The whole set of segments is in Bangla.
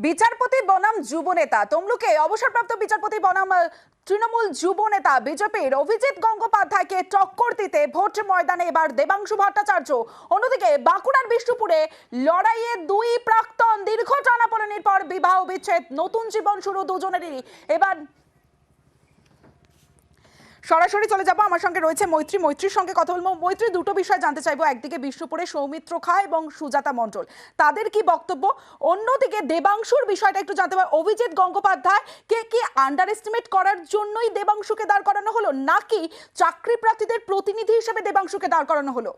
বিচারপতি বনাম যুবনেতা তমলুকে অবসরপ্রাপ্ত বিচারপতি বনাম তৃণমূল যুবনেতা বিজেপির অভিজিৎ গঙ্গোপাধ্যায়কে টক্কর দিতে ভোট ময়দানে এবার দেবাংশু ভট্টাচার্য। অন্যদিকে বাঁকুড়ার বিষ্ণুপুরে লড়াইয়ে দুই প্রাক্তন দীর্ঘ টানাপোড়েনের পর বিবাহ বিচ্ছেদ, নতুন জীবন শুরু দুজনেরই। এবার সরাসরি চলে যাব, আমার সঙ্গে রয়েছে মৈত্রীর সঙ্গে কথা বলবো। মৈত্রী, দুটো বিষয় জানতে চাইবো। একদিকে বিষ্ণুপুরে সৌমিত্র খাঁ এবং সুজাতা মণ্ডল, তাদের কি বক্তব্য? অন্যদিকে দেবাংশুর বিষয়টা একটু জানতে পারবো। অভিজিৎ গঙ্গোপাধ্যায় কে কি আন্ডার এস্টিমেট করার জন্যই দেবাংশুকে দাঁড় করানো হলো, নাকি চাকরি প্রার্থীদের প্রতিনিধি হিসেবে দেবাংশুকে দাঁড় করানো হলো?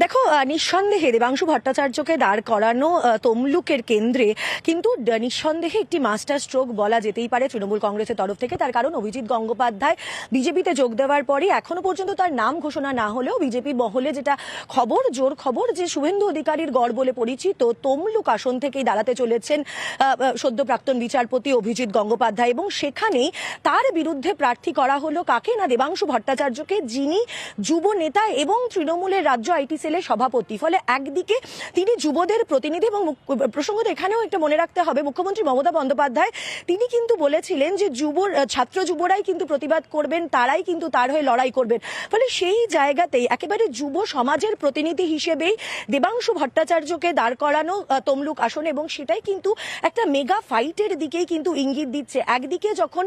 দেখো, নিঃসন্দেহে দেবাংশু ভট্টাচার্যকে দাঁড় করানো তমলুকের কেন্দ্রে কিন্তু নিঃসন্দেহে একটি মাস্টার স্ট্রোক বলা যেতেই পারে তৃণমূল কংগ্রেসের তরফ থেকে। তার কারণ অভিজিৎ গঙ্গোপাধ্যায় বিজেপিতে যোগ দেওয়ার পরই এখনো পর্যন্ত তার নাম ঘোষণা না হলেও বিজেপি মহলে যেটা খবর, জোর খবর, যে শুভেন্দু অধিকারীর গড় বলে পরিচিত তমলুক আসন থেকেই দাঁড়াতে চলেছেন সদ্য প্রাক্তন বিচারপতি অভিজিৎ গঙ্গোপাধ্যায়। এবং সেখানেই তার বিরুদ্ধে প্রার্থী করা হলো কাকে? না, দেবাংশু ভট্টাচার্যকে, যিনি যুব নেতা এবং তৃণমূলের রাজ্য আইটি সেলের সভাপতি। ফলে একদিকে তিনি যুবদের প্রতিনিধি, এবং প্রসঙ্গত এখানেও একটা মনে রাখতে হবে, মুখ্যমন্ত্রী মমতা বন্দ্যোপাধ্যায় তিনি কিন্তু বলেছিলেন যে ছাত্র যুবরাই কিন্তু প্রতিবাদ করবেন, তারাই কিন্তু তার হয়ে লড়াই করবেন। ফলে সেই জায়গাতেই একেবারে যুব সমাজের প্রতিনিধি হিসেবেই দেবাংশু ভট্টাচার্যকে দাঁড় করানো তমলুক আসনে, এবং সেটাই কিন্তু একটা মেগা ফাইটের দিকেই কিন্তু ইঙ্গিত দিচ্ছে। একদিকে যখন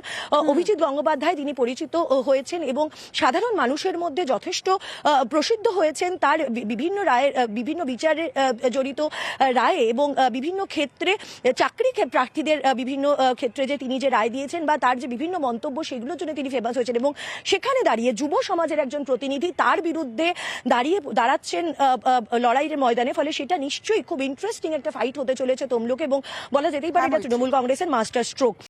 অভিজিৎ গঙ্গোপাধ্যায় তিনি পরিচিত হয়েছেন এবং সাধারণ মানুষের মধ্যে যথেষ্ট প্রসিদ্ধ হয়েছেন তার বিভিন্ন রায়ের, বিভিন্ন বিচারে জড়িত রায়ে এবং বিভিন্ন ক্ষেত্রে চাকরি প্রার্থীদের বিভিন্ন ক্ষেত্রে যে তিনি যে রায় দিয়েছেন বা তার যে বিভিন্ন মন্তব্য, সেগুলোর জন্য তিনি ফেমাস হয়েছেন। এবং সেখানে দাঁড়িয়ে যুব সমাজের একজন প্রতিনিধি তার বিরুদ্ধে দাঁড়াচ্ছেন লড়াইয়ের ময়দানে। ফলে সেটা নিশ্চয়ই খুব ইন্টারেস্টিং একটা ফাইট হতে চলেছে তমলুকে, এবং বলা যেতেই পারে এটা তৃণমূল কংগ্রেসের মাস্টার স্ট্রোক।